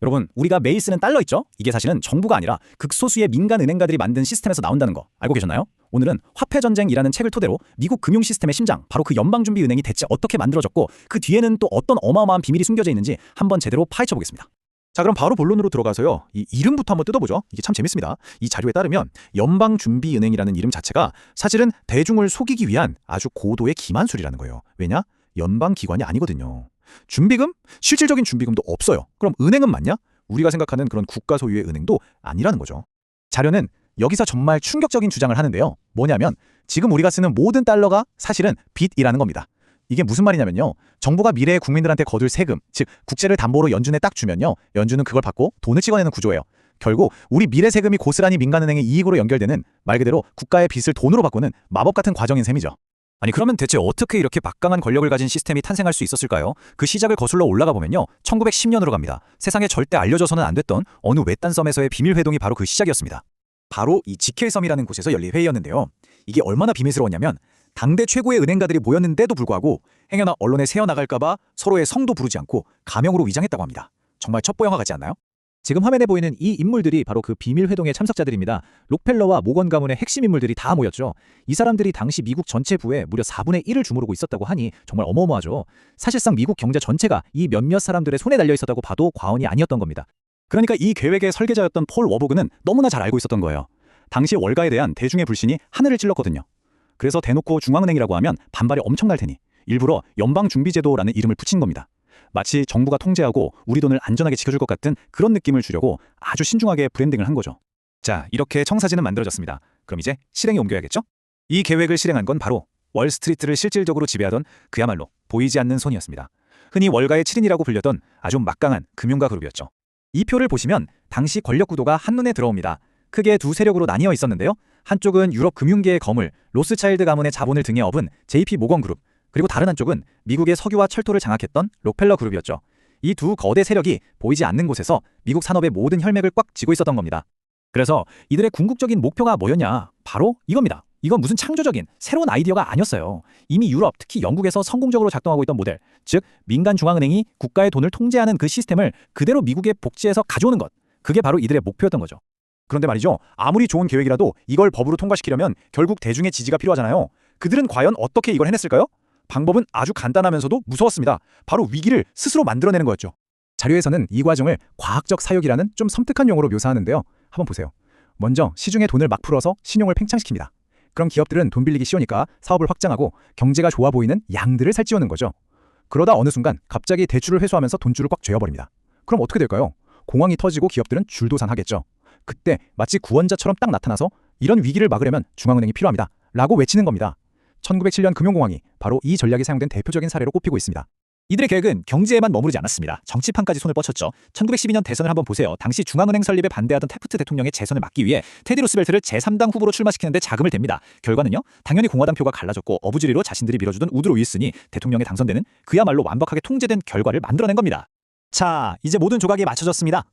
여러분, 우리가 매일 쓰는 달러 있죠? 이게 사실은 정부가 아니라 극소수의 민간 은행가들이 만든 시스템에서 나온다는 거 알고 계셨나요? 오늘은 화폐전쟁이라는 책을 토대로 미국 금융 시스템의 심장, 바로 그 연방준비은행이 대체 어떻게 만들어졌고 그 뒤에는 또 어떤 어마어마한 비밀이 숨겨져 있는지 한번 제대로 파헤쳐 보겠습니다. 자, 그럼 바로 본론으로 들어가서요. 이 이름부터 한번 뜯어보죠. 이게 참 재밌습니다. 이 자료에 따르면 연방준비은행이라는 이름 자체가 사실은 대중을 속이기 위한 아주 고도의 기만술이라는 거예요. 왜냐? 연방기관이 아니거든요. 준비금? 실질적인 준비금도 없어요. 그럼 은행은 맞냐? 우리가 생각하는 그런 국가 소유의 은행도 아니라는 거죠. 자료는 여기서 정말 충격적인 주장을 하는데요. 뭐냐면 지금 우리가 쓰는 모든 달러가 사실은 빚이라는 겁니다. 이게 무슨 말이냐면요. 정부가 미래의 국민들한테 거둘 세금, 즉 국채를 담보로 연준에 딱 주면요. 연준은 그걸 받고 돈을 찍어내는 구조예요. 결국 우리 미래 세금이 고스란히 민간은행의 이익으로 연결되는 말 그대로 국가의 빚을 돈으로 바꾸는 마법 같은 과정인 셈이죠. 아니 그러면 대체 어떻게 이렇게 막강한 권력을 가진 시스템이 탄생할 수 있었을까요? 그 시작을 거슬러 올라가 보면요. 1910년으로 갑니다. 세상에 절대 알려져서는 안 됐던 어느 외딴 섬에서의 비밀 회동이 바로 그 시작이었습니다. 바로 이 지켈섬이라는 곳에서 열린 회의였는데요. 이게 얼마나 비밀스러웠냐면 당대 최고의 은행가들이 모였는데도 불구하고 행여나 언론에 새어나갈까봐 서로의 성도 부르지 않고 가명으로 위장했다고 합니다. 정말 첩보 영화 같지 않나요? 지금 화면에 보이는 이 인물들이 바로 그 비밀 회동의 참석자들입니다. 록펠러와 모건 가문의 핵심 인물들이 다 모였죠. 이 사람들이 당시 미국 전체 부의 무려 4분의 1을 주무르고 있었다고 하니 정말 어마어마하죠. 사실상 미국 경제 전체가 이 몇몇 사람들의 손에 달려 있었다고 봐도 과언이 아니었던 겁니다. 그러니까 이 계획의 설계자였던 폴 워보그는 너무나 잘 알고 있었던 거예요. 당시 월가에 대한 대중의 불신이 하늘을 찔렀거든요. 그래서 대놓고 중앙은행이라고 하면 반발이 엄청날 테니 일부러 연방준비제도라는 이름을 붙인 겁니다. 마치 정부가 통제하고 우리 돈을 안전하게 지켜줄 것 같은 그런 느낌을 주려고 아주 신중하게 브랜딩을 한 거죠. 자, 이렇게 청사진은 만들어졌습니다. 그럼 이제 실행에 옮겨야겠죠? 이 계획을 실행한 건 바로 월스트리트를 실질적으로 지배하던 그야말로 보이지 않는 손이었습니다. 흔히 월가의 7인이라고 불렸던 아주 막강한 금융가 그룹이었죠. 이 표를 보시면 당시 권력 구도가 한눈에 들어옵니다. 크게 두 세력으로 나뉘어 있었는데요. 한쪽은 유럽 금융계의 거물, 로스차일드 가문의 자본을 등에 업은 JP 모건 그룹, 그리고 다른 한쪽은 미국의 석유와 철도를 장악했던 록펠러 그룹이었죠. 이 두 거대 세력이 보이지 않는 곳에서 미국 산업의 모든 혈맥을 꽉 쥐고 있었던 겁니다. 그래서 이들의 궁극적인 목표가 뭐였냐? 바로 이겁니다. 이건 무슨 창조적인 새로운 아이디어가 아니었어요. 이미 유럽, 특히 영국에서 성공적으로 작동하고 있던 모델, 즉 민간 중앙은행이 국가의 돈을 통제하는 그 시스템을 그대로 미국에 복제해서 가져오는 것. 그게 바로 이들의 목표였던 거죠. 그런데 말이죠. 아무리 좋은 계획이라도 이걸 법으로 통과시키려면 결국 대중의 지지가 필요하잖아요. 그들은 과연 어떻게 이걸 해냈을까요? 방법은 아주 간단하면서도 무서웠습니다. 바로 위기를 스스로 만들어내는 거였죠. 자료에서는 이 과정을 과학적 사육이라는 좀 섬뜩한 용어로 묘사하는데요. 한번 보세요. 먼저 시중에 돈을 막 풀어서 신용을 팽창시킵니다. 그럼 기업들은 돈 빌리기 쉬우니까 사업을 확장하고 경제가 좋아 보이는 양들을 살찌우는 거죠. 그러다 어느 순간 갑자기 대출을 회수하면서 돈줄을 꽉 쥐어버립니다. 그럼 어떻게 될까요? 공황이 터지고 기업들은 줄도산하겠죠. 그때 마치 구원자처럼 딱 나타나서 이런 위기를 막으려면 중앙은행이 필요합니다. 라고 외치는 겁니다. 1907년 금융공황이 바로 이 전략이 사용된 대표적인 사례로 꼽히고 있습니다. 이들의 계획은 경제에만 머무르지 않았습니다. 정치판까지 손을 뻗쳤죠. 1912년 대선을 한번 보세요. 당시 중앙은행 설립에 반대하던 태프트 대통령의 재선을 막기 위해 테디 루스벨트를 제3당 후보로 출마시키는데 자금을 댑니다. 결과는요. 당연히 공화당 표가 갈라졌고 어부지리로 자신들이 밀어주던 우드로 윌슨이 대통령에 당선되는 그야말로 완벽하게 통제된 결과를 만들어낸 겁니다. 자, 이제 모든 조각이 맞춰졌습니다.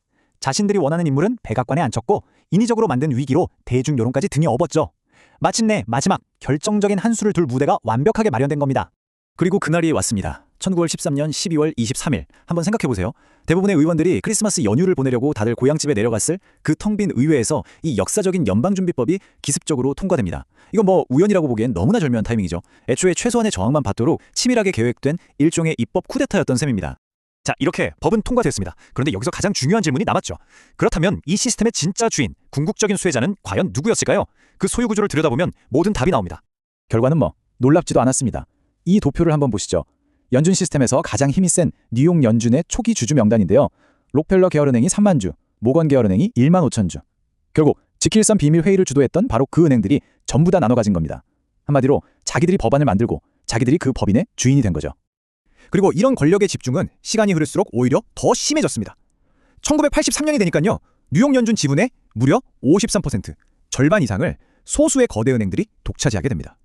자신들이 원하는 인물은 백악관에 앉혔고 인위적으로 만든 위기로 대중 여론까지 등에 업었죠. 마침내 마지막 결정적인 한 수를 둘 무대가 완벽하게 마련된 겁니다. 그리고 그날이 왔습니다. 1913년 12월 23일. 한번 생각해보세요. 대부분의 의원들이 크리스마스 연휴를 보내려고 다들 고향집에 내려갔을 그 텅 빈 의회에서 이 역사적인 연방준비법이 기습적으로 통과됩니다. 이건 뭐 우연이라고 보기엔 너무나 절묘한 타이밍이죠. 애초에 최소한의 저항만 받도록 치밀하게 계획된 일종의 입법 쿠데타였던 셈입니다. 자, 이렇게 법은 통과됐습니다. 그런데 여기서 가장 중요한 질문이 남았죠. 그렇다면 이 시스템의 진짜 주인, 궁극적인 수혜자는 과연 누구였을까요? 그 소유 구조를 들여다보면 모든 답이 나옵니다. 결과는 뭐 놀랍지도 않았습니다. 이 도표를 한번 보시죠. 연준 시스템에서 가장 힘이 센 뉴욕 연준의 초기 주주 명단인데요. 록펠러 계열은행이 3만 주, 모건 계열은행이 1만 5천 주. 결국 지킬섬 비밀 회의를 주도했던 바로 그 은행들이 전부 다 나눠 가진 겁니다. 한마디로 자기들이 법안을 만들고 자기들이 그 법인의 주인이 된 거죠. 그리고 이런 권력의 집중은 시간이 흐를수록 오히려 더 심해졌습니다. 1983년이 되니까요. 뉴욕 연준 지분의 무려 53%, 절반 이상을 소수의 거대 은행들이 독차지하게 됩니다.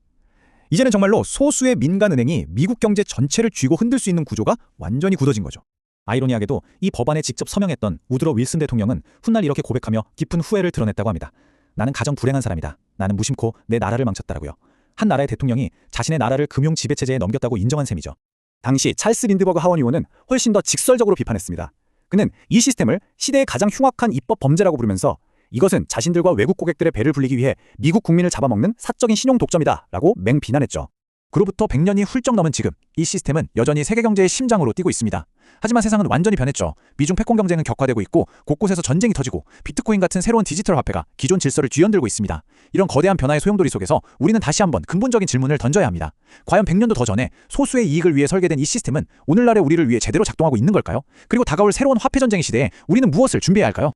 이제는 정말로 소수의 민간은행이 미국 경제 전체를 쥐고 흔들 수 있는 구조가 완전히 굳어진 거죠. 아이러니하게도 이 법안에 직접 서명했던 우드로 윌슨 대통령은 훗날 이렇게 고백하며 깊은 후회를 드러냈다고 합니다. 나는 가정 불행한 사람이다. 나는 무심코 내 나라를 망쳤다라고요. 한 나라의 대통령이 자신의 나라를 금융 지배체제에 넘겼다고 인정한 셈이죠. 당시 찰스 린드버그 하원 의원은 훨씬 더 직설적으로 비판했습니다. 그는 이 시스템을 시대의 가장 흉악한 입법 범죄라고 부르면서 이것은 자신들과 외국 고객들의 배를 불리기 위해 미국 국민을 잡아먹는 사적인 신용 독점이다라고 맹비난했죠. 그로부터 100년이 훌쩍 넘은 지금 이 시스템은 여전히 세계 경제의 심장으로 뛰고 있습니다. 하지만 세상은 완전히 변했죠. 미중 패권 경쟁은 격화되고 있고 곳곳에서 전쟁이 터지고 비트코인 같은 새로운 디지털 화폐가 기존 질서를 뒤흔들고 있습니다. 이런 거대한 변화의 소용돌이 속에서 우리는 다시 한번 근본적인 질문을 던져야 합니다. 과연 100년도 더 전에 소수의 이익을 위해 설계된 이 시스템은 오늘날의 우리를 위해 제대로 작동하고 있는 걸까요? 그리고 다가올 새로운 화폐 전쟁의 시대에 우리는 무엇을 준비해야 할까요?